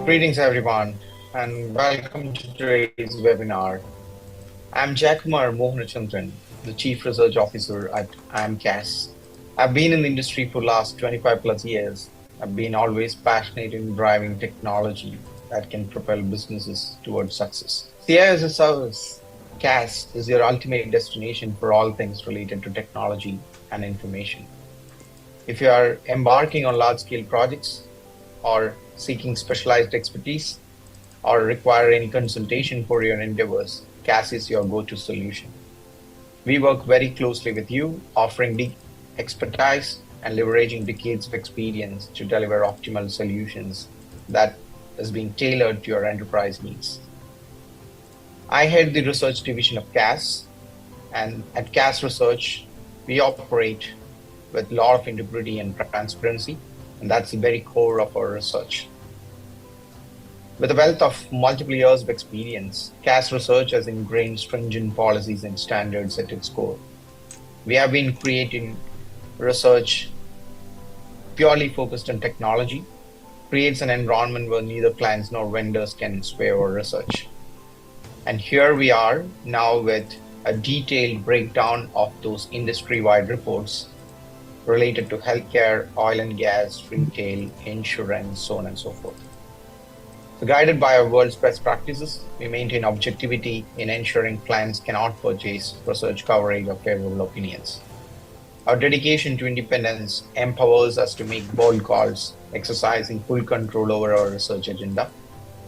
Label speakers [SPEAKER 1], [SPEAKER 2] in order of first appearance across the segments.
[SPEAKER 1] Greetings, everyone, and welcome to today's webinar. I'm Jakumar Mohanachandran, the Chief Research Officer at AMCAS. I've been in the industry for the last 25 plus years. I've been always passionate in driving technology that can propel businesses towards success. CI as a service, CAS is your ultimate destination for all things related to technology and information. If you are embarking on large scale projects or seeking specialized expertise, or require any consultation for your endeavors, CAS is your go-to solution. We work very closely with you, offering deep expertise and leveraging decades of experience to deliver optimal solutions that is being tailored to your enterprise needs. I head the research division of CAS, and at CAS Research, we operate with a lot of integrity and transparency, and that's the very core of our research. With a wealth of multiple years of experience, CAS Research has ingrained stringent policies and standards at its core. We have been creating research purely focused on technology, creates an environment where neither clients nor vendors can sway our research. And here we are now with a detailed breakdown of those industry-wide reports related to healthcare, oil and gas, retail, insurance, so on and so forth. So guided by our world's best practices, we maintain objectivity in ensuring clients cannot purchase research coverage or favorable opinions. Our dedication to independence empowers us to make bold calls, exercising full control over our research agenda,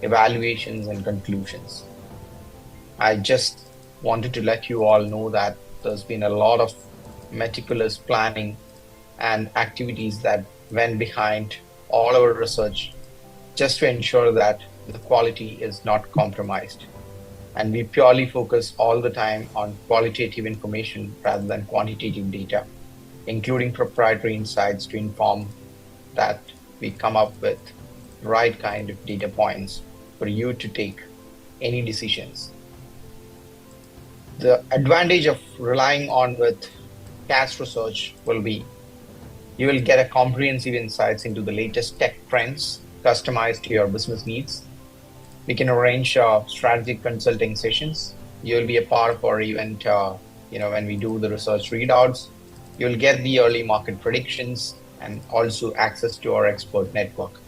[SPEAKER 1] evaluations, and conclusions. I just wanted to let you all know that there's been a lot of meticulous planning and activities that went behind all our research just to ensure that the quality is not compromised. And we purely focus all the time on qualitative information rather than quantitative data, including proprietary insights to inform that we come up with the right kind of data points for you to take any decisions. The advantage of relying on with CAS Research will be you will get a comprehensive insights into the latest tech trends customized to your business needs. We can arrange strategic consulting sessions. You'll be a part of our event, when we do the research readouts. You'll get the early market predictions and also access to our expert network.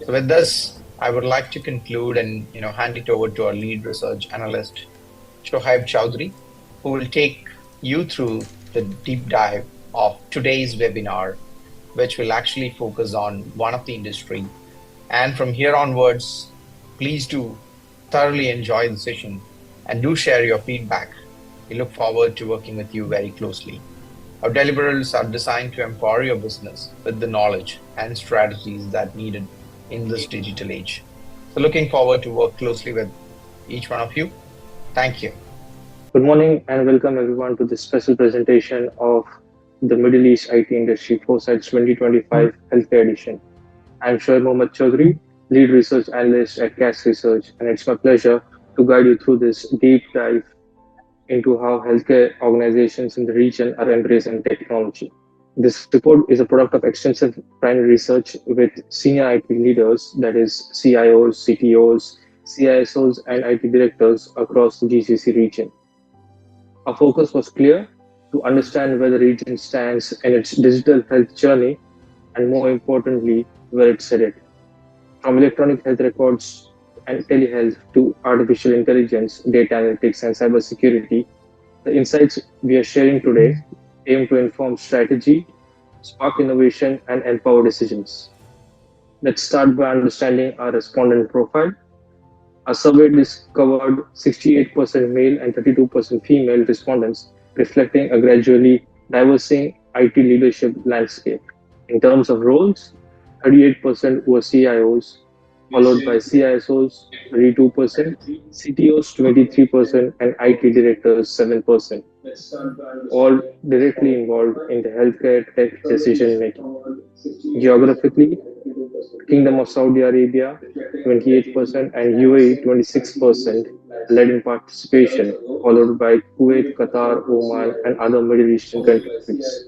[SPEAKER 1] So with this, I would like to conclude and hand it over to our lead research analyst, Shoaib Chowdhury, who will take you through the deep dive of today's webinar, which will actually focus on one of the industry. And from here onwards, please do thoroughly enjoy the session and do share your feedback. We look forward to working with you very closely. Our deliverables are designed to empower your business with the knowledge and strategies that needed in this digital age. So looking forward to work closely with each one of you. Thank you.
[SPEAKER 2] Good morning and welcome everyone to this special presentation of the Middle East IT Industry Foresights 2025 Healthcare Edition. I'm Shoaib Mohammad Chowdhury, Lead Research Analyst at CAS Research, and it's my pleasure to guide you through this deep dive into how healthcare organizations in the region are embracing technology. This report is a product of extensive primary research with senior IT leaders, that is CIOs, CTOs, CISOs, and IT directors across the GCC region. Our focus was clear: to understand where the region stands in its digital health journey, and more importantly, where it's headed. From electronic health records and telehealth to artificial intelligence, data analytics, and cybersecurity, the insights we are sharing today aim to inform strategy, spark innovation, and empower decisions. Let's start by understanding our respondent profile. Our survey discovered 68% male and 32% female respondents, reflecting a gradually diversing IT leadership landscape. In terms of roles, 38% were CIOs, followed by CISOs 32%, CTOs 23%, and IT directors 7%, all directly involved in the healthcare tech decision making. Geographically, Kingdom of Saudi Arabia 28% and UAE 26% led in participation, followed by Kuwait, Qatar, Oman, and other Middle Eastern countries.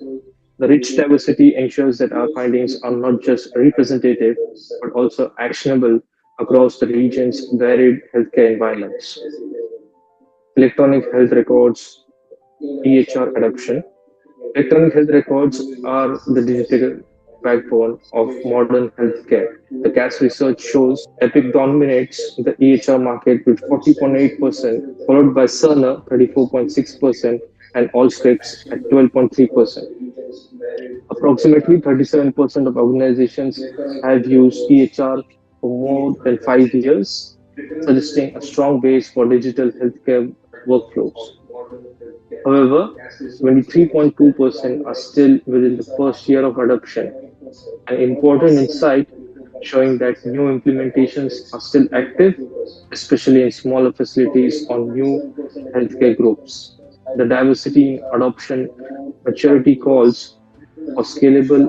[SPEAKER 2] The rich diversity ensures that our findings are not just representative, but also actionable across the region's varied healthcare environments. Electronic health records, EHR adoption. Electronic health records are the digital backbone of modern healthcare. The CAS research shows Epic dominates the EHR market with 40.8%, followed by Cerner 34.6% and Allscripts at 12.3%. Approximately 37% of organizations have used EHR for more than 5 years, suggesting a strong base for digital healthcare workflows. However, 23.2% are still within the first year of adoption, an important insight showing that new implementations are still active, especially in smaller facilities or new healthcare groups. The diversity in adoption maturity calls for scalable,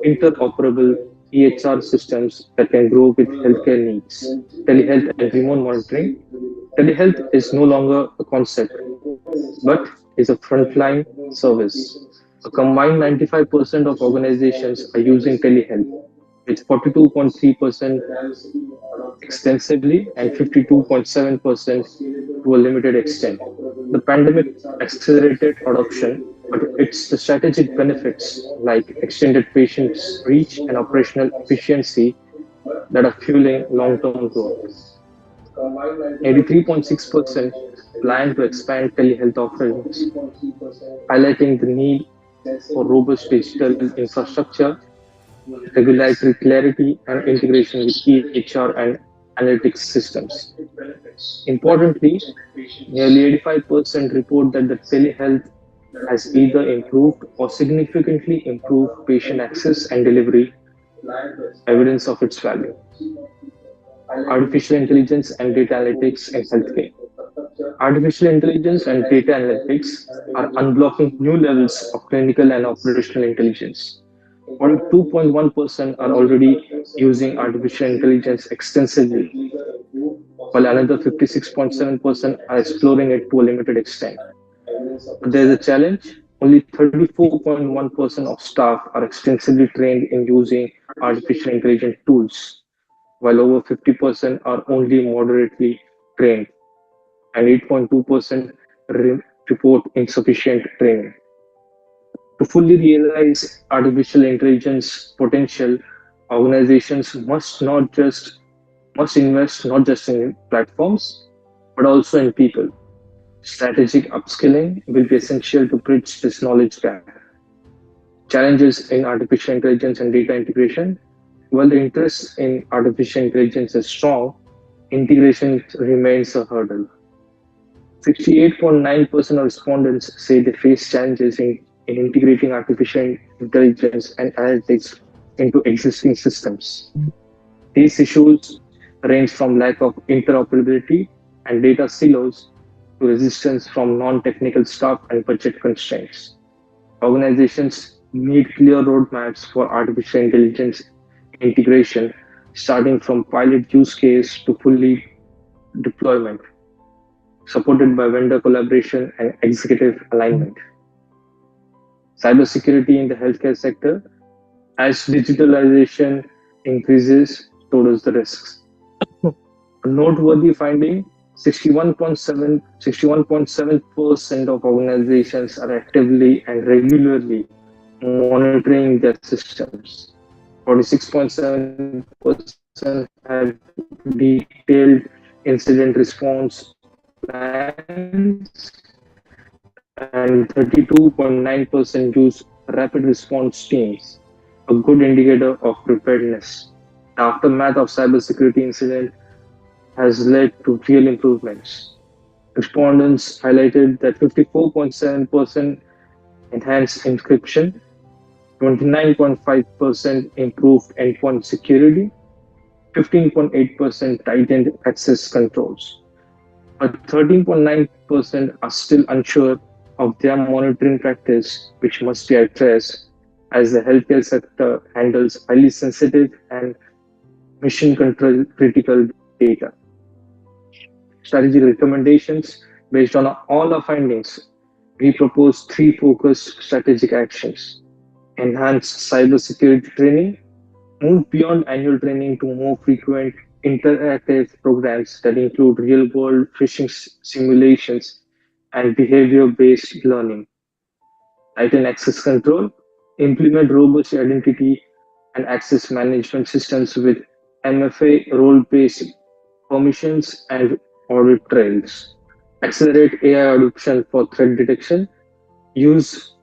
[SPEAKER 2] interoperable EHR systems that can grow with healthcare needs. Telehealth and remote monitoring. Telehealth is no longer a concept, but is a frontline service. A combined 95% of organizations are using telehealth, with 42.3% extensively and 52.7% to a limited extent. The pandemic accelerated adoption, but it's the strategic benefits like extended patient reach and operational efficiency that are fueling long-term growth. 83.6% plan to expand telehealth offerings, highlighting the need for robust digital infrastructure, regulatory clarity, and integration with EHR and analytics systems. Importantly, nearly 85% report that the telehealth has either improved or significantly improved patient access and delivery, evidence of its value. Artificial intelligence and data analytics in healthcare. Artificial intelligence and data analytics are unblocking new levels of clinical and operational intelligence. Only 2.1% are already using artificial intelligence extensively, while another 56.7% are exploring it to a limited extent. But there's a challenge. Only 34.1% of staff are extensively trained in using artificial intelligence tools, while over 50% are only moderately trained, and 8.2% report insufficient training. To fully realize artificial intelligence potential, organizations must invest not just in platforms, but also in people. Strategic upskilling will be essential to bridge this knowledge gap. Challenges in artificial intelligence and data integration. While the interest in artificial intelligence is strong, integration remains a hurdle. 68.9% of respondents say they face challenges in integrating artificial intelligence and analytics into existing systems. These issues range from lack of interoperability and data silos to resistance from non-technical staff and budget constraints. Organizations need clear roadmaps for artificial intelligence integration, starting from pilot use case to fully deployment, supported by vendor collaboration and executive alignment. Cybersecurity in the healthcare sector. As digitalization increases, so does the risks. A noteworthy finding, 61.7% of organizations are actively and regularly monitoring their systems. 46.7% have detailed incident response plans, and 32.9% use rapid response teams, a good indicator of preparedness. The aftermath of cybersecurity incident has led to real improvements. Respondents highlighted that 54.7% enhanced encryption, 29.5% improved endpoint security, 15.8% tightened access controls, but 13.9% are still unsure of their monitoring practice, which must be addressed as the healthcare sector handles highly sensitive and mission control critical data. Strategic recommendations based on all our findings, we propose three focused strategic actions: enhance cybersecurity training, move beyond annual training to more frequent interactive programs that include real world phishing simulations and behavior based learning, tighten access control, implement robust identity and access management systems with MFA role based permissions and audit trails, accelerate AI adoption for threat detection, use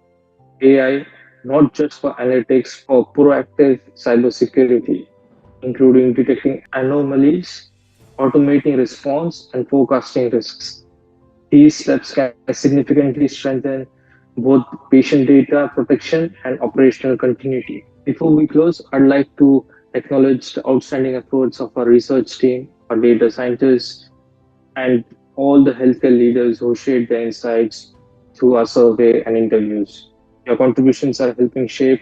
[SPEAKER 2] AI not just for analytics, for proactive cybersecurity, including detecting anomalies, automating response, and forecasting risks. These steps can significantly strengthen both patient data protection and operational continuity. Before we close, I'd like to acknowledge the outstanding efforts of our research team, our data scientists, and all the healthcare leaders who shared their insights through our survey and interviews. Your contributions are helping shape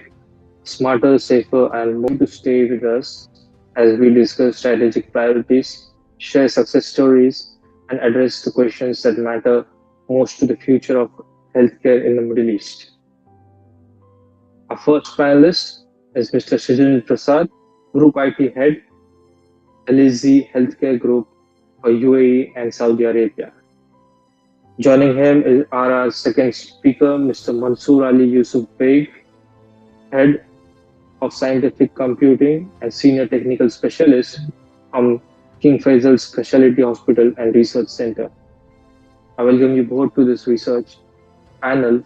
[SPEAKER 2] smarter, safer, and more to stay with us as we discuss strategic priorities, share success stories, and address the questions that matter most to the future of healthcare in the Middle East. Our first panelist is Mr. Shijin Prasad, Group IT Head, LSZ Healthcare Group for UAE and Saudi Arabia. Joining him are our second speaker, Mr. Mansoor Ali Yusuf Beg, Head of Scientific Computing and Senior Technical Specialist from King Faisal Specialty Hospital and Research Center. I welcome you both to this research panel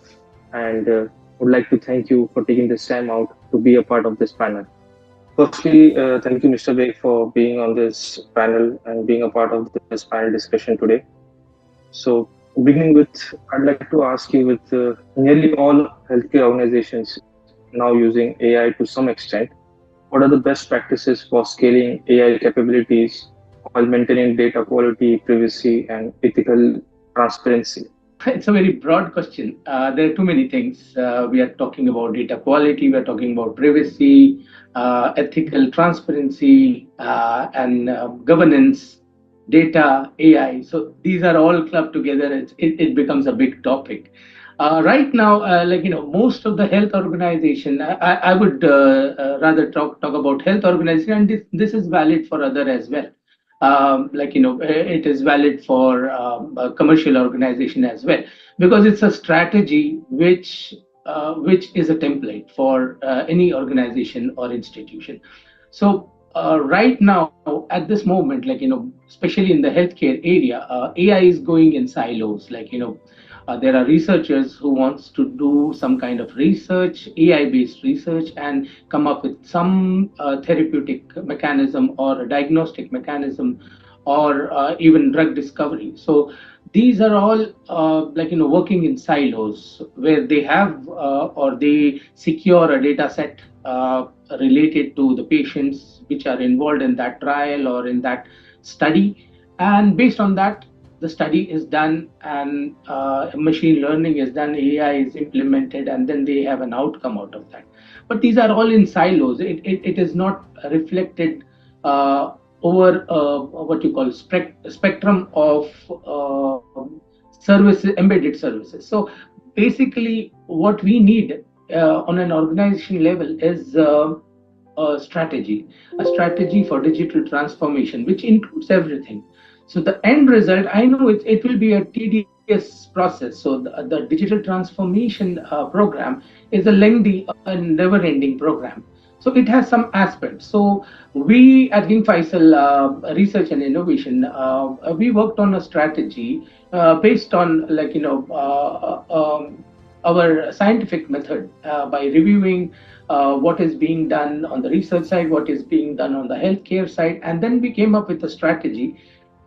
[SPEAKER 2] and would like to thank you for taking this time out to be a part of this panel. Firstly, thank you, Mr. Beg, for being on this panel and being a part of this panel discussion today. So, beginning with, I'd like to ask you with nearly all healthcare organizations now using AI to some extent, what are the best practices for scaling AI capabilities while maintaining data quality, privacy, and ethical transparency?
[SPEAKER 3] It's a very broad question. There are too many things. We are talking about data quality, we are talking about privacy, ethical transparency, and governance, data, AI. So these are all clubbed together. It becomes a big topic. Right now, most of the health organization, I would rather talk about health organization, and this is valid for other as well. It is valid for a commercial organization as well, because it's a strategy which is a template for any organization or institution. So right now, at this moment, especially in the healthcare area, AI is going in silos. There are researchers who wants to do some kind of research, AI-based research, and come up with some therapeutic mechanism or a diagnostic mechanism, or even drug discovery. So these are all working in silos where they have or they secure a data set related to the patients which are involved in that trial or in that study, and based on that the study is done, and machine learning is done, AI is implemented, and then they have an outcome out of that. But these are all in silos. It is not reflected over what you call spectrum of services, embedded services. So basically, what we need on an organization level is a strategy for digital transformation, which includes everything. So the end result, I know it will be a tedious process. So the digital transformation program is a lengthy and never-ending program. So it has some aspects. So we at King Faisal Research and Innovation, we worked on a strategy based on our scientific method by reviewing what is being done on the research side, what is being done on the healthcare side, and then we came up with a strategy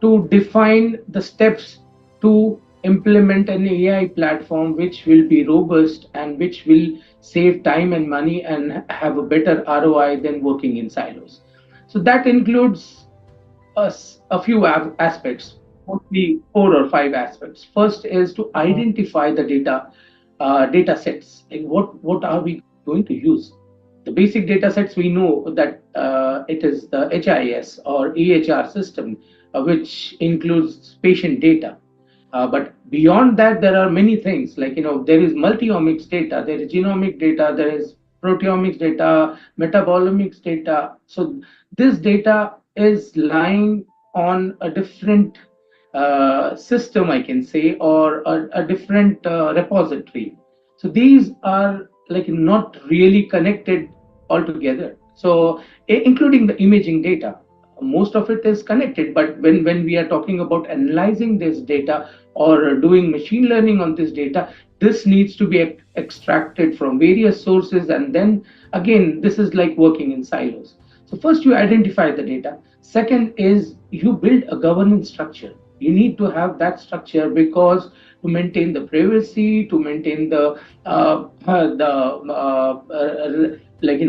[SPEAKER 3] to define the steps to implement an AI platform which will be robust and which will save time and money and have a better ROI than working in silos. So that includes a few aspects, mostly 4 or 5 aspects. First is to identify the data sets. Like what are we going to use? The basic data sets, we know that it is the HIS or EHR system, which includes patient data. But beyond that, there are many things like, there is multiomics data, there is genomic data, there is proteomics data, metabolomics data. So this data is lying on a different system, I can say, or a different repository. So these are like not really connected altogether. So including the imaging data, most of it is connected, but when we are talking about analyzing this data or doing machine learning on this data, this needs to be extracted from various sources, and then again, this is like working in silos. So first you identify the data. Second is you build a governance structure. You need to have that structure, because to maintain the privacy, to maintain the like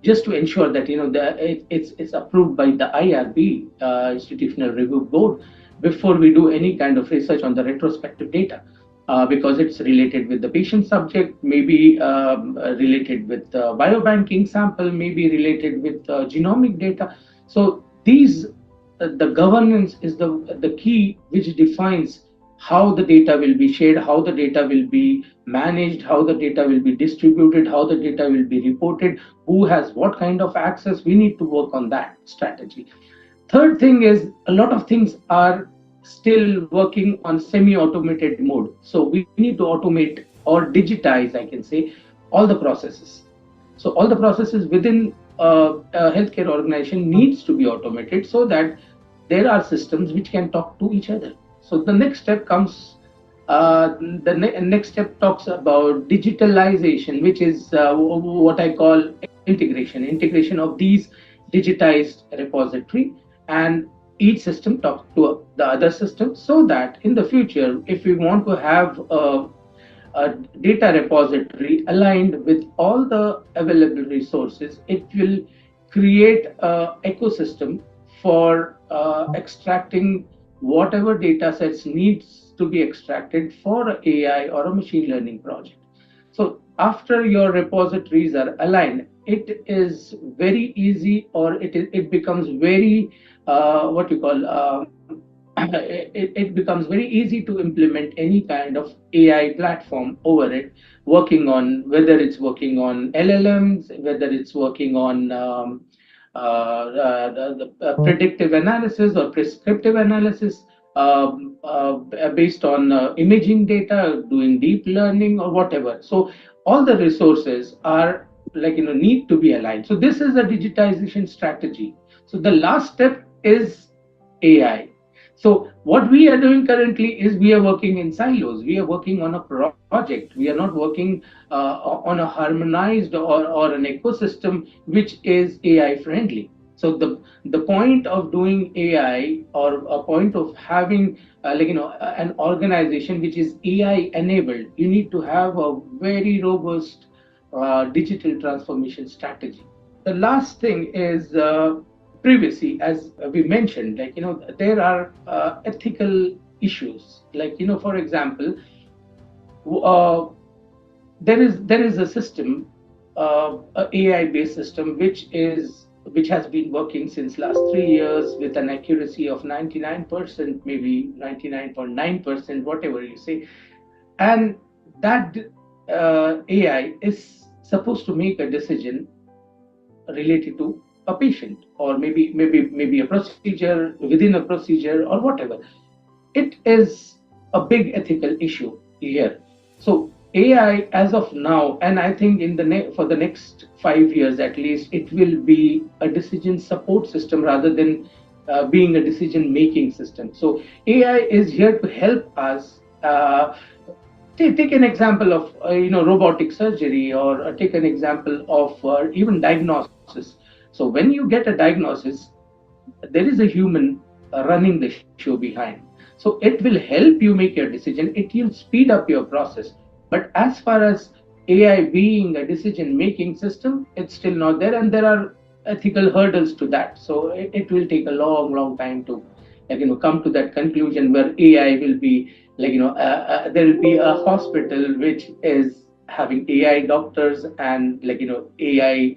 [SPEAKER 3] just to ensure that it's approved by the IRB, Institutional Review Board, before we do any kind of research on the retrospective data, because it's related with the patient subject, maybe related with biobanking sample, maybe related with genomic data. So these the governance is the key which defines how the data will be shared, how the data will be managed, how the data will be distributed, how the data will be reported, who has what kind of access. We need to work on that strategy. Third thing is, a lot of things are still working on semi-automated mode. So we need to automate or digitize, I can say, all the processes. So all the processes within a healthcare organization needs to be automated, so that there are systems which can talk to each other. So the next step comes, next step talks about digitalization, which is what I call integration of these digitized repository, and each system talks to the other system, so that in the future, if we want to have a data repository aligned with all the available resources, it will create an ecosystem for extracting whatever data sets needs to be extracted for an AI or a machine learning project. So after your repositories are aligned, it is very easy, or it becomes very what you call it becomes very easy to implement any kind of AI platform over it, working on whether it's working on LLMs, whether it's working on the predictive analysis or prescriptive analysis, based on imaging data, doing deep learning or whatever. So all the resources are need to be aligned. So this is a digitization strategy. So the last step is AI. So what we are doing currently is we are working in silos. We are working on a project. We are not working on a harmonized or an ecosystem which is AI friendly. So the point of doing AI, or a point of having an organization which is AI enabled, you need to have a very robust digital transformation strategy. The last thing is privacy. As we mentioned, there are ethical issues. For example, uh, there is a system, a AI based system, which has been working since last 3 years with an accuracy of 99%, maybe 99.9%, whatever you say. And that AI is supposed to make a decision related to a patient, or maybe a procedure within a procedure, or whatever. It is a big ethical issue here. So AI, as of now, and I think in for the next 5 years at least, it will be a decision support system rather than being a decision making system. So AI is here to help us. Take an example of robotic surgery, or take an example of even diagnosis. So when you get a diagnosis, there is a human running the show behind. So it will help you make your decision. It will speed up your process. But as far as AI being a decision making system, it's still not there. And there are ethical hurdles to that. So it will take a long time to come to that conclusion where AI will be there will be a hospital which is having AI doctors, and AI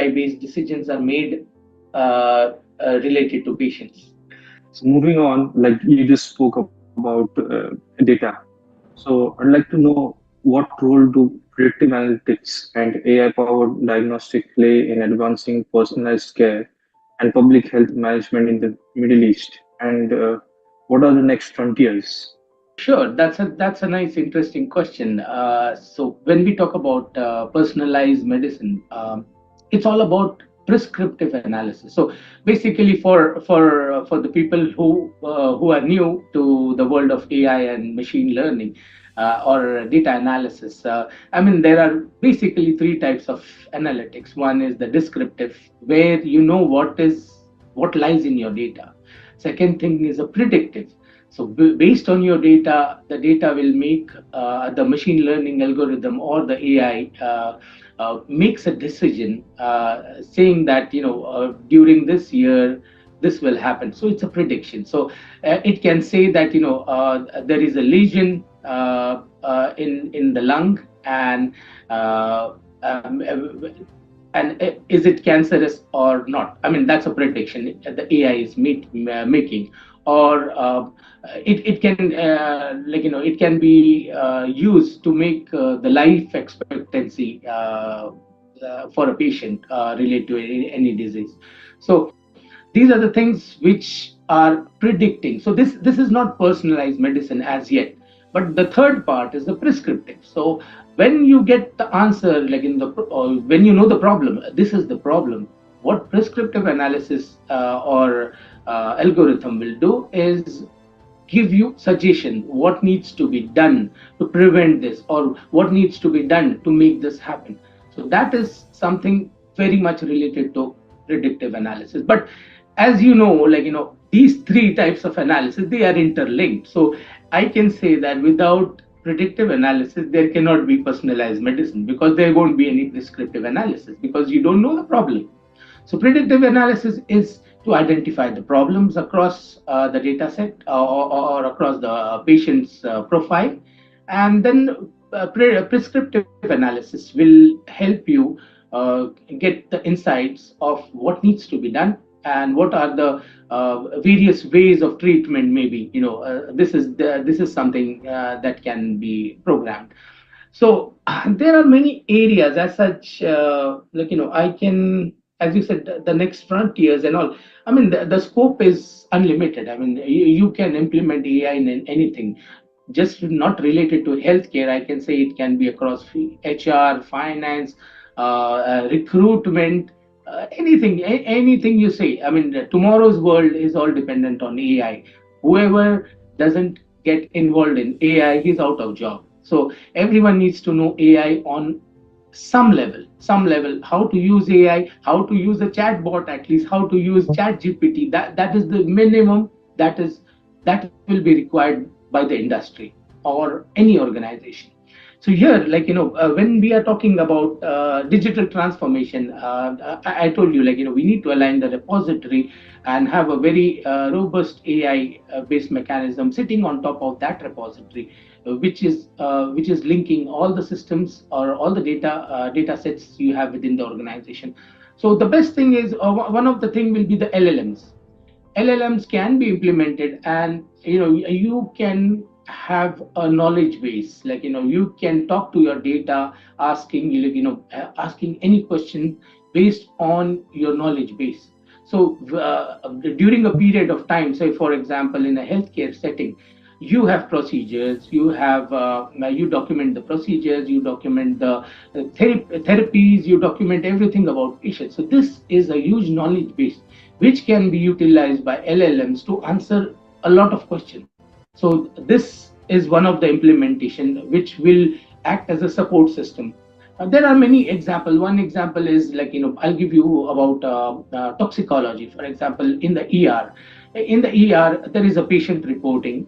[SPEAKER 3] based decisions are made related to patients.
[SPEAKER 2] So moving on, like you just spoke about data. So I'd like to know what role do predictive analytics and AI-powered diagnostic play in advancing personalized care and public health management in the Middle East, and what are the next frontiers?
[SPEAKER 3] Sure, that's a nice, interesting question. So when we talk about personalized medicine, it's all about prescriptive analysis. So basically, for the people who are new to the world of AI and machine learning or data analysis, I mean there are basically three types of analytics. One is the descriptive, where you know what lies in your data. Second thing is a predictive. So based on your data, the data will make the machine learning algorithm or the AI makes a decision saying that during this year this will happen. So it's a prediction. So it can say that there is a lesion in the lung, and um, is it cancerous or not? I mean, that's a prediction the AI is making. Or it can it can be used to make the life expectancy for a patient related to any disease. So these are the things which are predicting. So this is not personalized medicine as yet. But the third part is the prescriptive. So when you get the answer, like in the when you know the problem, this is the problem. What prescriptive analysis or algorithm will do is give you suggestion what needs to be done to prevent this, or what needs to be done to make this happen. So that is something very much related to predictive analysis. But as you know, these three types of analysis, they are interlinked. So I can say that without predictive analysis there cannot be personalized medicine, because there won't be any prescriptive analysis, because you don't know the problem. So predictive analysis is to identify the problems across the data set, or across the patient's profile. And then prescriptive analysis will help you get the insights of what needs to be done, and what are the various ways of treatment. Maybe this is something that can be programmed. So there are many areas as such, I can, as you said, the next frontiers and all. I mean, the scope is unlimited. I mean, you can implement AI in anything, just not related to healthcare. I can say it can be across HR, finance, recruitment, anything you say. I mean, tomorrow's world is all dependent on AI. Whoever doesn't get involved in AI, he's out of job. So everyone needs to know AI on some level, how to use AI, how to use a chatbot, at least how to use chat GPT. That is the minimum that will be required by the industry or any organization. So here, when we are talking about digital transformation, I told you, we need to align the repository and have a very robust AI based mechanism sitting on top of that repository, which is linking all the systems or all the data sets you have within the organization. So the best thing is, one of the thing will be the LLMs. LLMs can be implemented, and you can have a knowledge base. You can talk to your data, asking asking any question based on your knowledge base. So during a period of time, say for example in a healthcare setting, you have procedures, you document the procedures, you document the therapies, you document everything about patients. So this is a huge knowledge base which can be utilized by LLMs to answer a lot of questions. So this is one of the implementation which will act as a support system. There are many examples. One example is, I'll give you about toxicology. For example, in the ER, there is a patient reporting.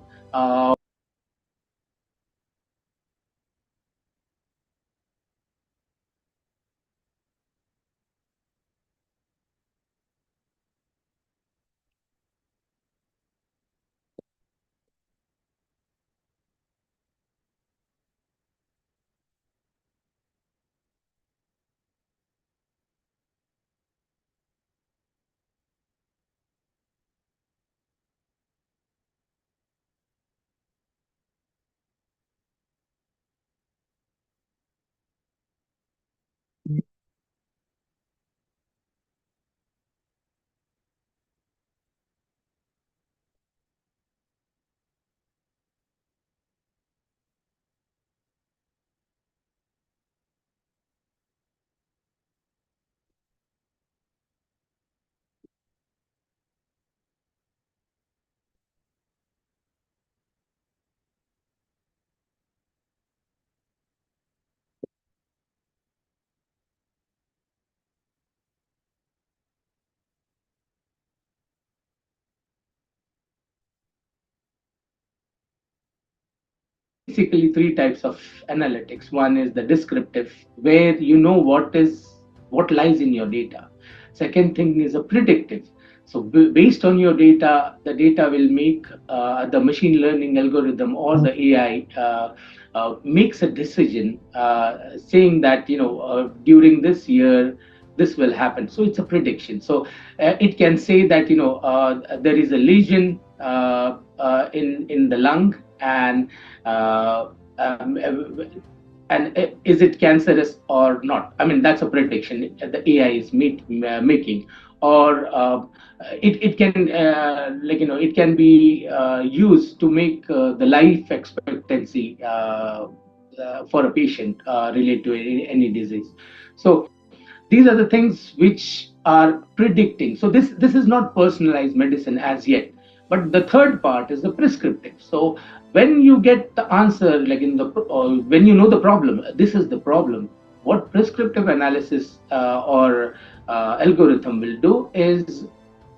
[SPEAKER 3] basically three types of analytics. One is the descriptive, where you know what lies in your data. Second thing is a predictive. So based on your data, the data will make the machine learning algorithm or the AI makes a decision saying that during this year this will happen. So it's a prediction. So it can say that there is a lesion in the lung, and is it cancerous or not? I mean, that's a prediction the AI is making. Or it can it can be used to make the life expectancy for a patient related to any disease. So these are the things which are predicting. So this is not personalized medicine as yet. But the third part is the prescriptive. So when you get the answer, like in the when you know the problem, this is the problem. What prescriptive analysis or algorithm will do is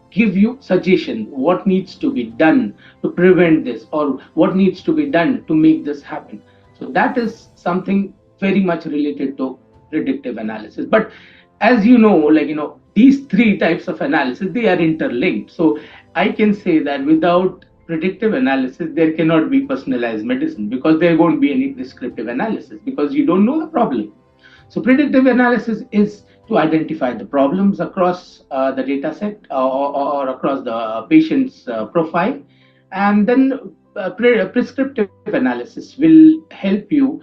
[SPEAKER 3] give you suggestion what needs to be done to prevent this, or what needs to be done to make this happen. So that is something very much related to predictive analysis. But as you know, these three types of analysis, they are interlinked. So I can say that without predictive analysis there cannot be personalized medicine, because there won't be any prescriptive analysis, because you don't know the problem. So predictive analysis is to identify the problems across the data set, or across the patient's profile. And then prescriptive analysis will help you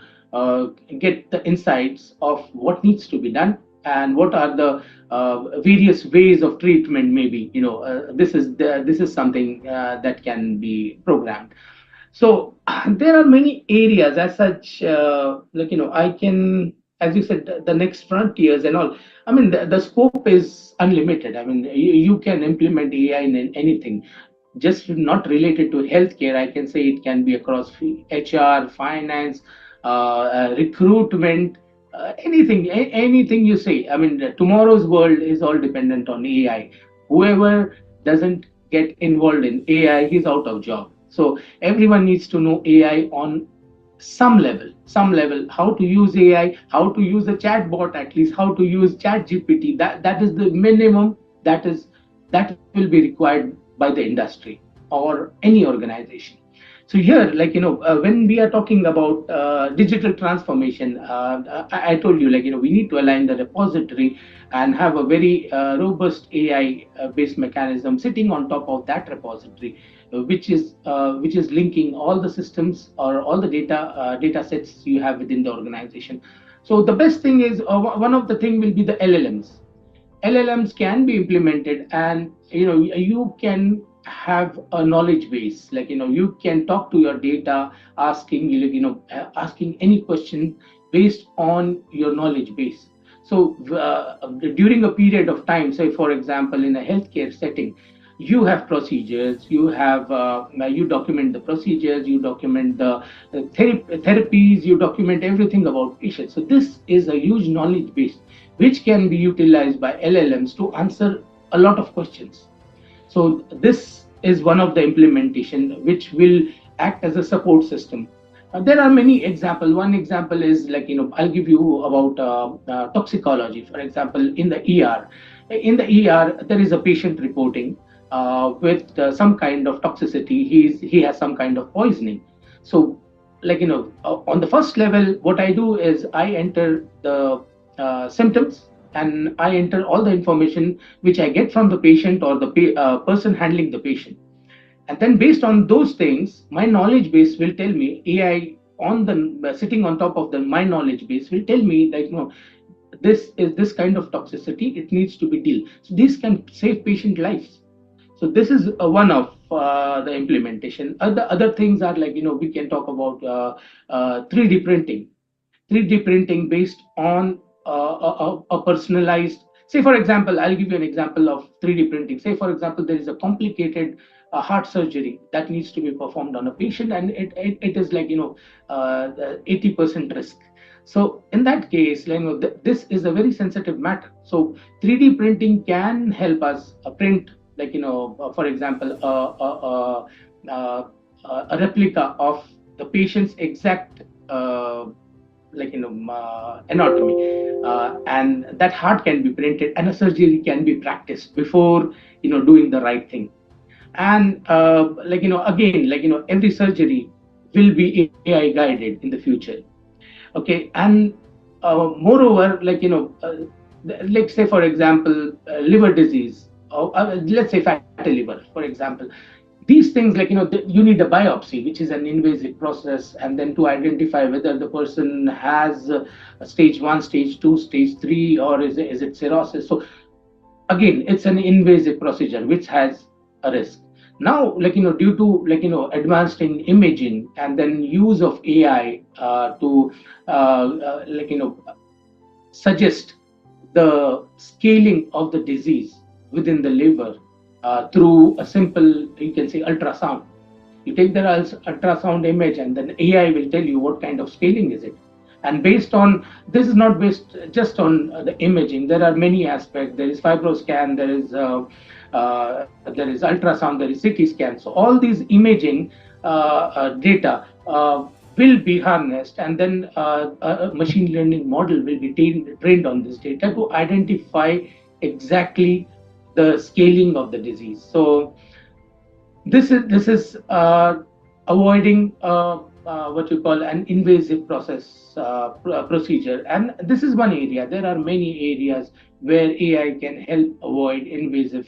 [SPEAKER 3] get the insights of what needs to be done, and what are the various ways of treatment. Maybe this is something that can be programmed. So there are many areas as such, I can, as you said, the next frontiers and all. I mean, the scope is unlimited. I mean, you can implement AI in anything, just not related to healthcare. I can say it can be across HR, finance, recruitment, anything you say. I mean, tomorrow's world is all dependent on AI. Whoever doesn't get involved in AI, he's out of job. So everyone needs to know AI on some level, how to use AI, how to use a chatbot, at least how to use chat GPT. That is the minimum that will be required by the industry or any organization. So here, when we are talking about digital transformation, I told you, we need to align the repository and have a very robust AI based mechanism sitting on top of that repository, which is linking all the systems or all the data sets you have within the organization. So the best thing is, one of the thing will be the LLMs. LLMs can be implemented, and you can have a knowledge base. You can talk to your data, asking asking any question based on your knowledge base. So during a period of time, say for example in a healthcare setting, you have procedures, you document the procedures, you document the therapies, you document everything about patients. So this is a huge knowledge base which can be utilized by LLMs to answer a lot of questions. So this is one of the implementation which will act as a support system. There are many examples. One example is I'll give you about toxicology. For example, in the ER, there is a patient reporting with some kind of toxicity. He has some kind of poisoning. So on the first level, what I do is I enter the symptoms, and I enter all the information which I get from the patient or the person handling the patient. And then based on those things, my knowledge base will tell me, AI on the sitting on top of my knowledge base will tell me that this is this kind of toxicity, it needs to be dealt. So this can save patient lives. So this is one of the implementation. Other things are we can talk about 3D printing. 3D printing based on a personalized. Say for example, I'll give you an example of 3D printing. Say for example, there is a complicated heart surgery that needs to be performed on a patient, and it is 80% risk. So in that case, this is a very sensitive matter. So 3D printing can help us print, for example, a replica of the patient's exact anatomy, and that heart can be printed, and a surgery can be practiced before doing the right thing. And again, every surgery will be AI guided in the future. Okay, and moreover, let's say for example, liver disease, or let's say fatty liver, for example. These things, you need a biopsy, which is an invasive process, and then to identify whether the person has a stage 1, stage 2, stage 3, or is it cirrhosis. So again, it's an invasive procedure which has a risk. Now, due to advanced in imaging and then use of AI to suggest the scaling of the disease within the liver through a simple, you can say, ultrasound. You take the ultrasound image, and then AI will tell you what kind of scaling is it. And based on this, is not based just on the imaging. There are many aspects. There is fibroscan. There is ultrasound. There is CT scan. So all these imaging data will be harnessed, and then a machine learning model will be trained on this data to identify exactly the scaling of the disease. So this is avoiding what you call an invasive procedure, and this is one area. There are many areas where AI can help avoid invasive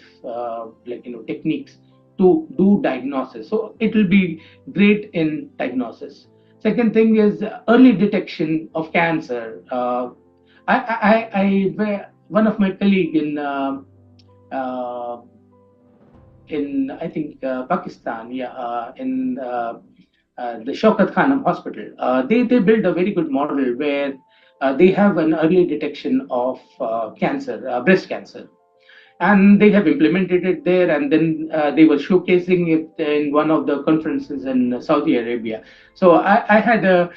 [SPEAKER 3] techniques to do diagnosis. So it will be great in diagnosis. Second thing is early detection of cancer. One of my colleague in I think Pakistan, in the Shaukat Khanum Hospital, they built a very good model where they have an early detection of cancer, breast cancer, and they have implemented it there, and then they were showcasing it in one of the conferences in Saudi Arabia. So I had a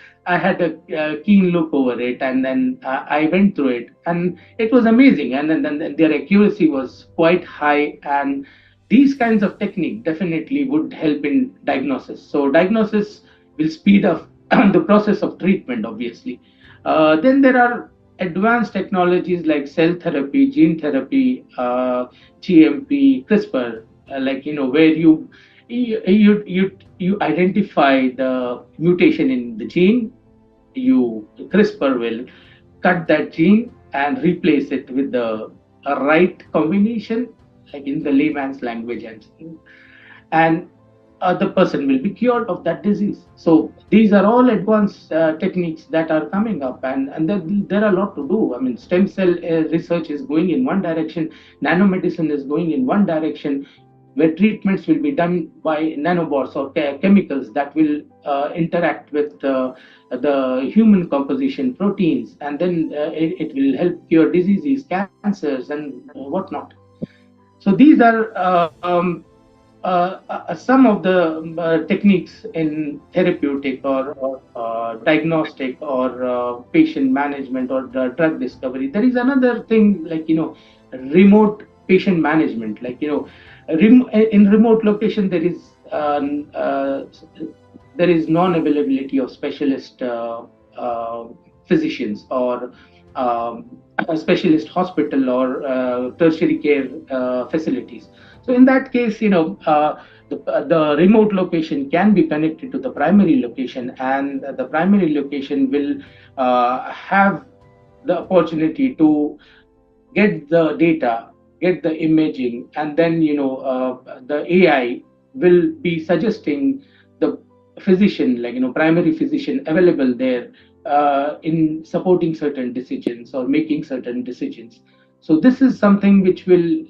[SPEAKER 3] keen look over it, and then I went through it, and it was amazing, and then their accuracy was quite high, and these kinds of technique definitely would help in diagnosis. So diagnosis will speed up the process of treatment, obviously. Then there are advanced technologies like cell therapy, gene therapy, GMP, CRISPR, where you identify the mutation in the gene. CRISPR will cut that gene and replace it with the right combination, like in the layman's language, and the person will be cured of that disease. So these are all advanced techniques that are coming up, and there are a lot to do. I mean, stem cell research is going in one direction, nanomedicine is going in one direction, where treatments will be done by nanobots or chemicals that will interact with the human composition proteins, and then it will help cure diseases, cancers, and whatnot. So these are some of the techniques in therapeutic or diagnostic or patient management or drug discovery. There is another thing remote patient management. In remote location, there is non-availability of specialist physicians or a specialist hospital or tertiary care facilities. So in that case, the remote location can be connected to the primary location, and the primary location will have the opportunity to get the data, get the imaging, and then the AI will be suggesting the physician, primary physician available there in supporting certain decisions or making certain decisions. So this is something which will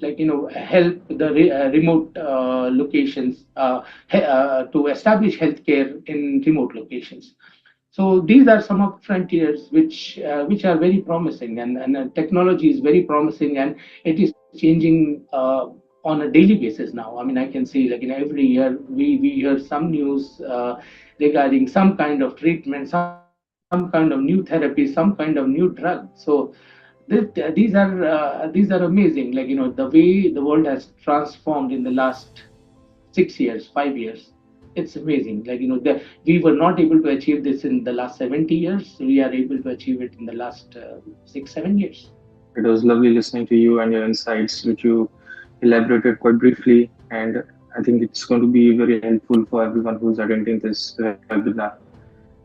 [SPEAKER 3] help the remote locations to establish healthcare in remote locations. So these are some of the frontiers which are very promising, and technology is very promising, and it is changing on a daily basis now. I mean, I can see every year we hear some news regarding some kind of treatment, some kind of new therapy, some kind of new drug. So these are amazing. The way the world has transformed in the last 6 years, 5 years. it's amazing. Like, we were not able to achieve this in the last 70 years. We are able to achieve it in the last 6-7 years.
[SPEAKER 2] It was lovely listening to you and your insights, which you elaborated quite briefly. And I think it's going to be very helpful for everyone who's attending this webinar.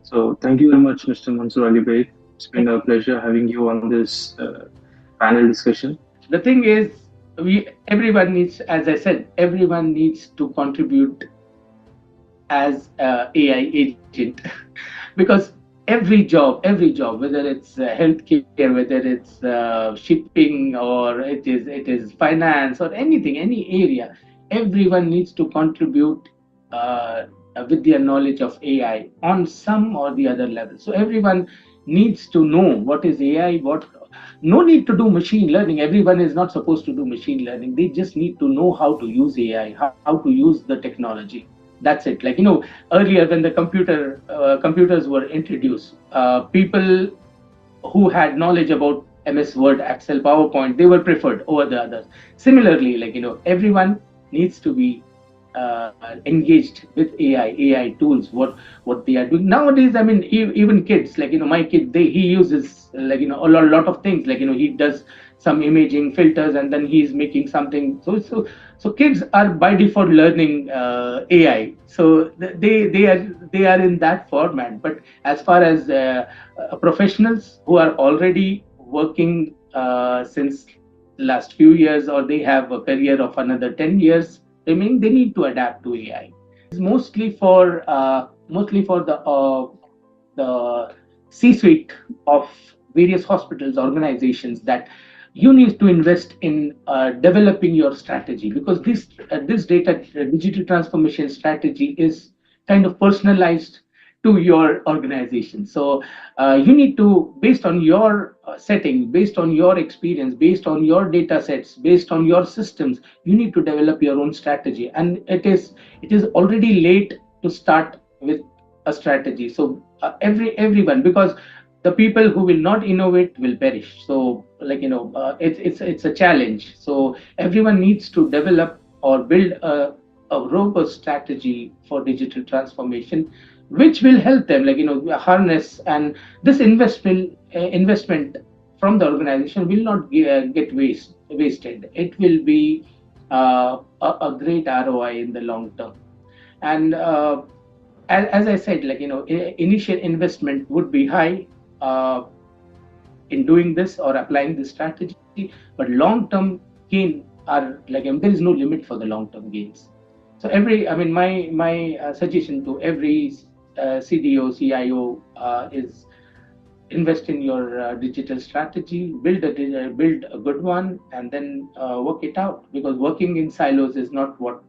[SPEAKER 2] So thank you very much, Mr. Mansoor Ali Bey. It's been a pleasure having you on this panel discussion.
[SPEAKER 3] The thing is, everyone needs, as I said, everyone needs to contribute as AI agent because every job, whether it's healthcare, whether it's shipping, or it is finance, or anything, any area, everyone needs to contribute with their knowledge of AI on some or the other level. So everyone needs to know what is AI, no need to do machine learning. Everyone is not supposed to do machine learning. They just need to know how to use AI, how to use the technology. That's it. Like, earlier when the computers were introduced, people who had knowledge about MS Word, Excel, PowerPoint, they were preferred over the others. Similarly, like, everyone needs to be engaged with AI tools, what they are doing nowadays. I mean, even kids, like, my kid, he uses, like, a lot of things, like, he does some imaging filters, and then he's making something. So kids are by default learning AI. So they are in that format. But as far as professionals who are already working since last few years, or they have a career of another 10 years, they need to adapt to AI. It's mostly for the C-suite of various hospitals, organizations, that you need to invest in developing your strategy, because this digital transformation strategy is kind of personalized to your organization. So you need to, based on your setting, based on your experience, based on your data sets, based on your systems, you need to develop your own strategy. And it is already late to start with a strategy. So everyone, because the people who will not innovate will perish. So, like, it's a challenge. So everyone needs to develop or build a robust strategy for digital transformation, which will help them, like, harness. And this investment from the organization will not get wasted. It will be a great ROI in the long term. And as I said, like, initial investment would be high in doing this or applying this strategy, but long-term gain are, like, there is no limit for the long-term gains. So my suggestion to every CDO, CIO is invest in your digital strategy, build a good one, and then work it out, because working in silos is not what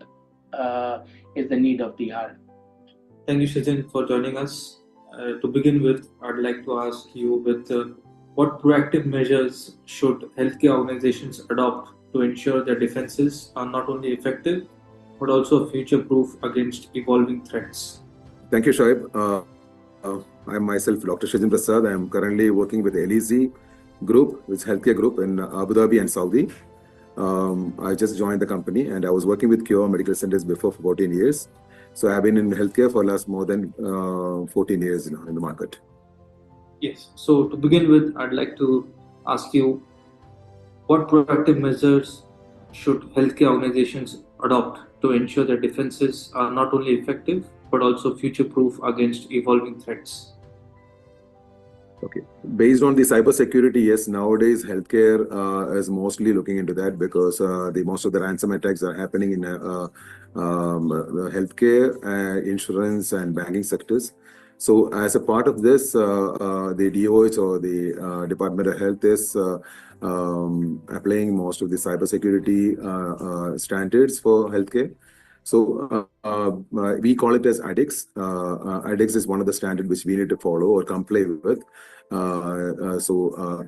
[SPEAKER 3] is the need of the hour.
[SPEAKER 4] Thank you, Sachin, for joining us. To begin with, I'd like to ask you what proactive measures should healthcare organizations adopt to ensure their defenses are not only effective, but also future-proof against evolving threats?
[SPEAKER 5] Thank you, Shoaib. I am myself Dr. Shajin Prasad. I am currently working with LEZ Group, which is healthcare group in Abu Dhabi and Saudi. I just joined the company, and I was working with Cure Medical Centers before for 14 years. So I've been in healthcare for last more than 14 years now in the market.
[SPEAKER 4] Yes. So to begin with, I'd like to ask you, what proactive measures should healthcare organizations adopt to ensure their defenses are not only effective, but also future-proof against evolving threats?
[SPEAKER 5] Okay. Based on the cybersecurity, yes, nowadays healthcare is mostly looking into that, because most of the ransom attacks are happening in healthcare, insurance, and banking sectors. So as a part of this, the DOH or the Department of Health is applying most of the cybersecurity standards for healthcare. So we call it as ADIX. ADIX is one of the standards which we need to follow or comply with. So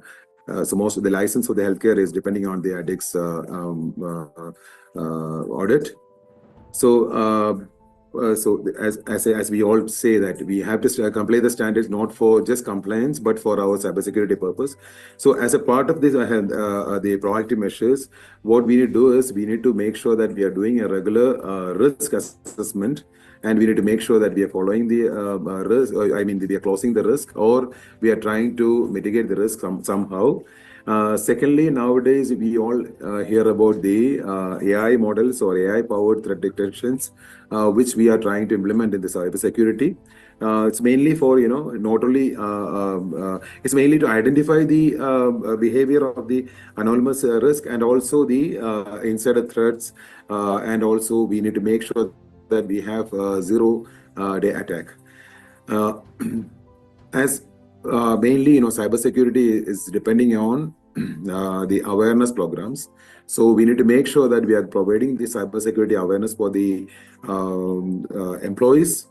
[SPEAKER 5] most of the license for the healthcare is depending on the ADIX audit. So as we all say, that we have to comply the standards not for just compliance, but for our cybersecurity purpose. So as a part of this, the proactive measures, what we need to do is we need to make sure that we are doing a regular risk assessment and we need to make sure that we are following the risk. I mean, we are closing the risk, or we are trying to mitigate the risk somehow. Secondly, nowadays we all hear about the AI models or AI-powered threat detections, which we are trying to implement in the cybersecurity. It's mainly for, not only, it's mainly to identify the behavior of the anonymous risk, and also the insider threats, and also we need to make sure that we have zero-day attack. As mainly, cybersecurity is depending on the awareness programs. So we need to make sure that we are providing the cybersecurity awareness for the employees.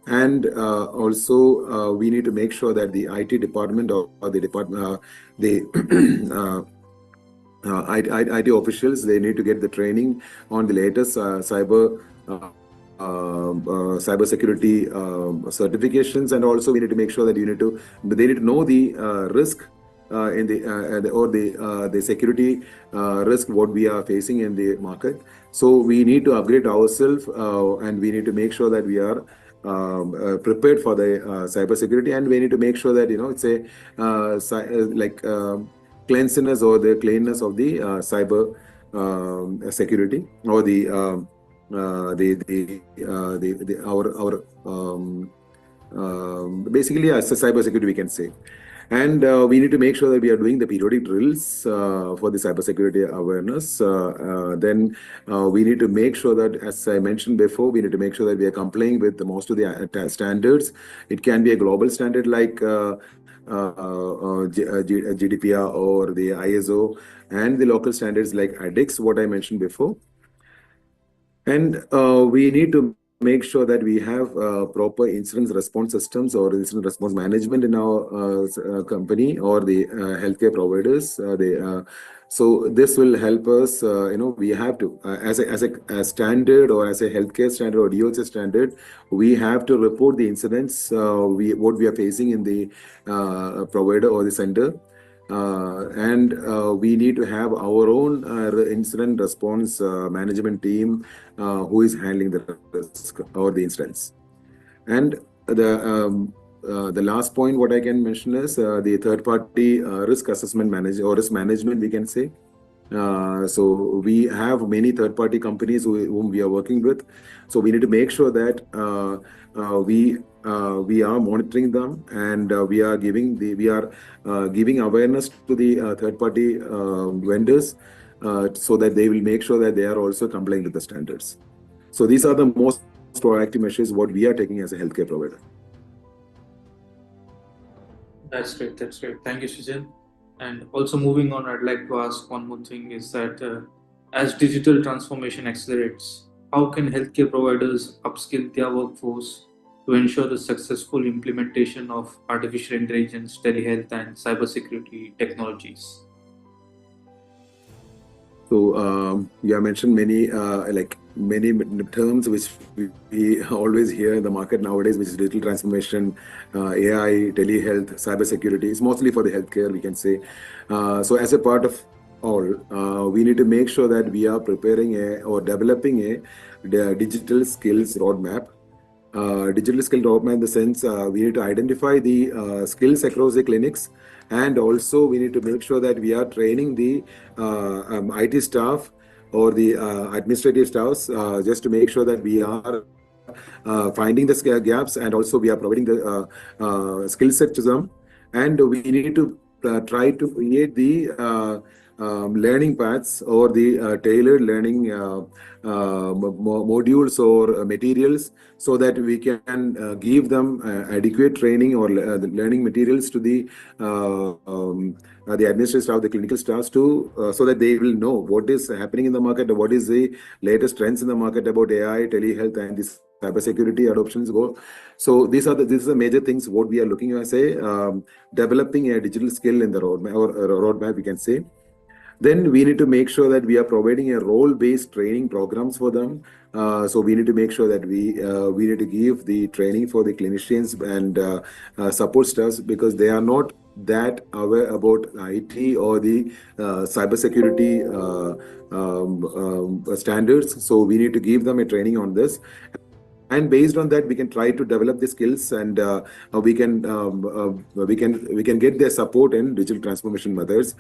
[SPEAKER 5] And also, we need to make sure that the IT department or the department, IT officials, they need to get the training on the latest cybersecurity certifications, and also we need to make sure that they need to know the risk in the security risk what we are facing in the market. So we need to upgrade ourselves, and we need to make sure that we are prepared for the cybersecurity, and we need to make sure that it's a cleanliness or the cleanness of the cyber security, or basically as a cybersecurity we can say. And we need to make sure that we are doing the periodic drills for the cybersecurity awareness. Then we need to make sure that, as I mentioned before, we need to make sure that we are complying with most of the standards. It can be a global standard like GDPR or the ISO, and the local standards like ADIX, what I mentioned before. And we need to make sure that we have proper incident response systems or incident response management in our company or the healthcare providers. So this will help us. We have to, as a standard, or as a healthcare standard or DOHS standard, we have to report the incidents what we are facing in the provider or the center. And we need to have our own incident response management team who is handling the risk or the incidents. And the last point what I can mention is the third-party risk assessment manager or risk management, we can say. So we have many third-party companies whom we are working with. So we need to make sure that we are monitoring them, and we are giving awareness to the third-party vendors, so that they will make sure that they are also complying with the standards. So these are the most proactive measures what we are taking as a healthcare provider.
[SPEAKER 4] That's great. That's great. Thank you, Srijan. And also moving on, I'd like to ask one more thing, is that as digital transformation accelerates, how can healthcare providers upskill their workforce to ensure the successful implementation of artificial intelligence, telehealth, and cybersecurity technologies?
[SPEAKER 5] So you have mentioned many terms which we always hear in the market nowadays, which is digital transformation, AI, telehealth, cybersecurity. It's mostly for the healthcare, we can say. So as a part of all, we need to make sure that we are preparing or developing a digital skills roadmap. Digital skill roadmap in the sense we need to identify the skills across the clinics, and also we need to make sure that we are training the IT staff or the administrative staffs, just to make sure that we are finding the gaps, and also we are providing the skill set to them. And we need to try to create the learning paths or the tailored learning modules or materials, so that we can give them adequate training or the learning materials to the administrative staff, the clinical staffs, so that they will know what is happening in the market, what is the latest trends in the market about AI, telehealth, and this cybersecurity adoptions go. So these are the major things what we are looking at, say, developing a digital skill in the roadmap, or roadmap, we can say. Then we need to make sure that we are providing a role-based training programs for them. So we need to make sure that we need to give the training for the clinicians and support staffs, because they are not that aware about IT or the cybersecurity standards. So we need to give them a training on this. and based on that we can try to develop the skills, and we can get their support in digital transformation methods.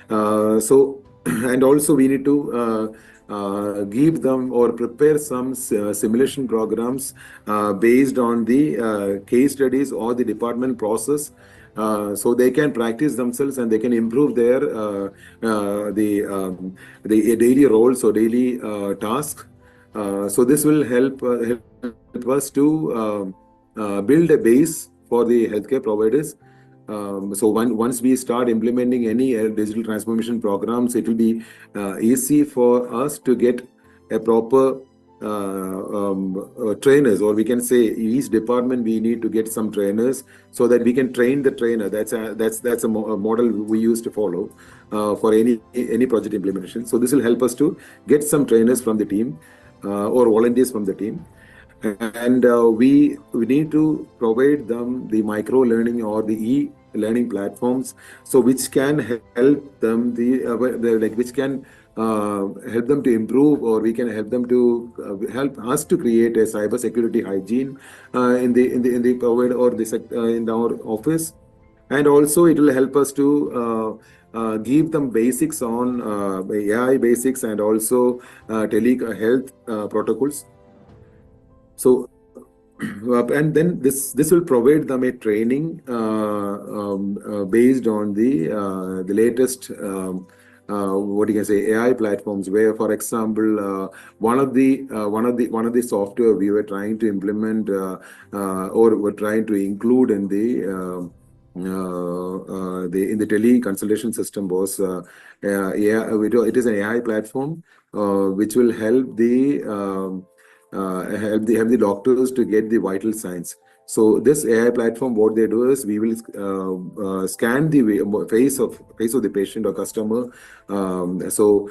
[SPEAKER 5] So and also we need to give them or prepare some simulation programs based on the case studies or the department process, so they can practice themselves and they can improve their the daily roles or daily tasks. So this will help us to build a base for the healthcare providers. So once we start implementing any digital transformation programs, it will be easy for us to get a proper trainers, or we can say each department we need to get some trainers so that we can train the trainer. That's a model we used to follow for any project implementation. So this will help us to get some trainers from the team or volunteers from the team. And we need to provide them the micro learning or the e-learning platforms, so which can help them which can help them to improve, or we can help them to help us to create a cyber security hygiene in the provider or the in our office. And also it will help us to give them basics on AI basics and also telehealth protocols. So, and then this will provide them a training based on the latest what you can say AI platforms. Where, for example, one of the software we were trying to implement or were trying to include in the in the tele-consultation system was it is an AI platform which will help the doctors to get the vital signs. So this AI platform, what they do is we will scan the face of the patient or customer. So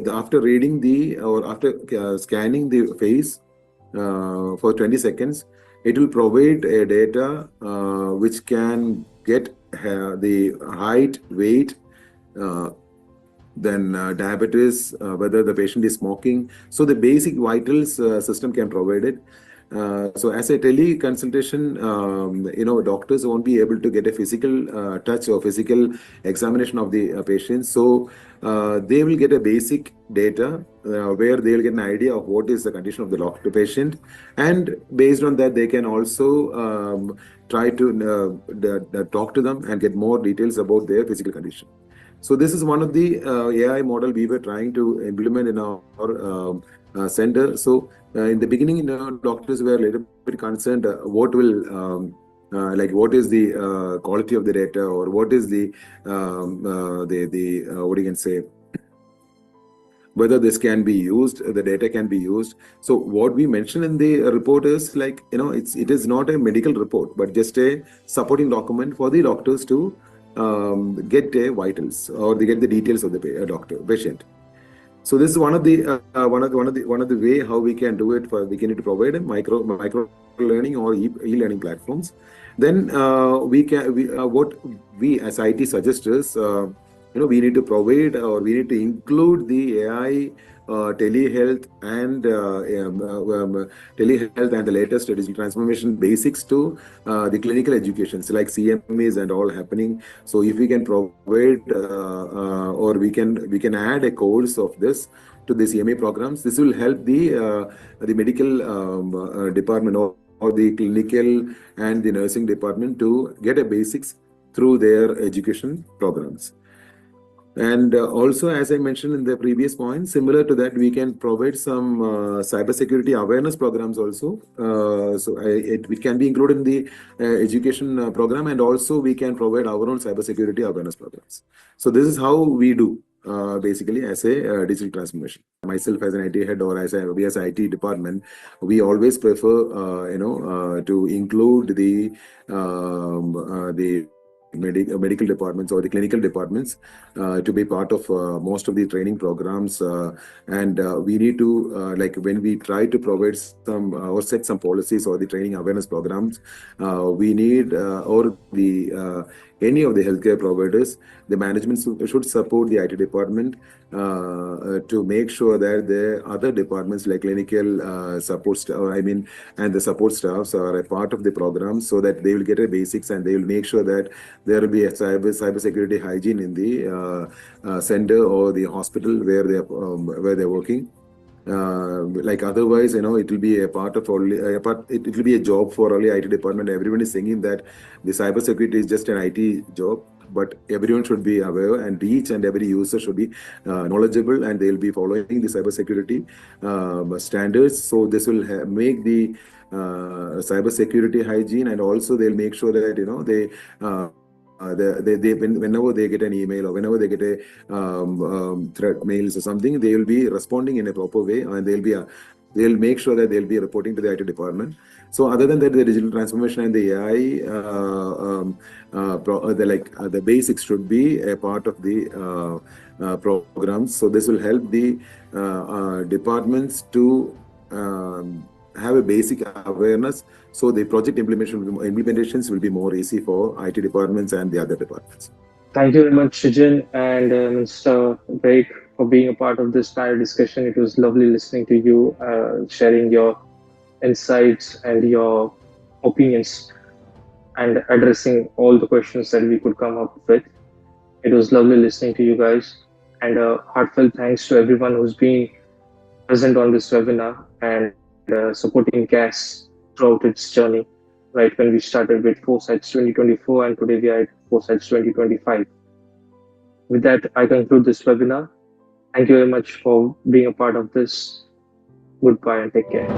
[SPEAKER 5] after reading after scanning the face for 20 seconds, it will provide a data which can get the height, weight, then diabetes, whether the patient is smoking. So the basic vitals system can provide it. So as a tele-consultation, doctors won't be able to get a physical touch or physical examination of the patient. So they will get a basic data where they'll get an idea of what is the condition of the patient, and based on that they can also try to talk to them and get more details about their physical condition. So this is one of the AI model we were trying to implement in our center. So in the beginning, doctors were a little bit concerned what will what is the quality of the data, or what is the what you can say, whether this can be used, the data can be used. So what we mentioned in the report is it is not a medical report, but just a supporting document for the doctors to get vitals, or they get the details of the patient. So this is one of the way how we can do it. We can provide a micro learning or e-learning platforms. Then what we as IT suggest is we need to provide, or we need to include the AI telehealth and the latest digital transformation basics to the clinical educations like CMEs and all happening. So if we can provide or we can add a course of this to the CME programs, this will help the medical department or the clinical and the nursing department to get a basics through their education programs. And also, as I mentioned in the previous point, similar to that, we can provide some cybersecurity awareness programs also. So it can be included in the education program, and also we can provide our own cybersecurity awareness programs. So this is how we do basically as a digital transformation. Myself as an IT head, or we as IT department, we always prefer to include the medical departments or the clinical departments to be part of most of the training programs, and we need to when we try to provide some or set some policies or the training awareness programs, we need or the any of the healthcare providers, the management should support the IT department to make sure that the other departments like clinical support staff, and the support staffs are a part of the program, so that they will get a basics and they will make sure that there will be a cyber security hygiene in the center or the hospital where they're working. Like otherwise, it will be a part of only it will be a job for only IT department. Everyone is thinking that the cyber security is just an IT job, but everyone should be aware, and each and every user should be knowledgeable, and they'll be following the cyber security standards. So this will make the cyber security hygiene, and also they'll make sure that whenever they get an email or whenever they get a threat mails or something, they will be responding in a proper way, and they'll make sure that they'll be reporting to the IT department. So other than that, the digital transformation and the AI, the basics should be a part of the programs. So this will help the departments to have a basic awareness, so the project implementations will be more easy for IT departments and the other departments.
[SPEAKER 2] Thank you very much, Srijan and Mr. Break, for being a part of this panel discussion. It was lovely listening to you, sharing your insights and your opinions and addressing all the questions that we could come up with. It was lovely listening to you guys, and heartfelt thanks to everyone who's been present on this webinar and supporting CAS throughout its journey, right when we started with Foresights 2024 and today we are at Foresights 2025. With that, I conclude this webinar. Thank you very much for being a part of this. Goodbye and take care.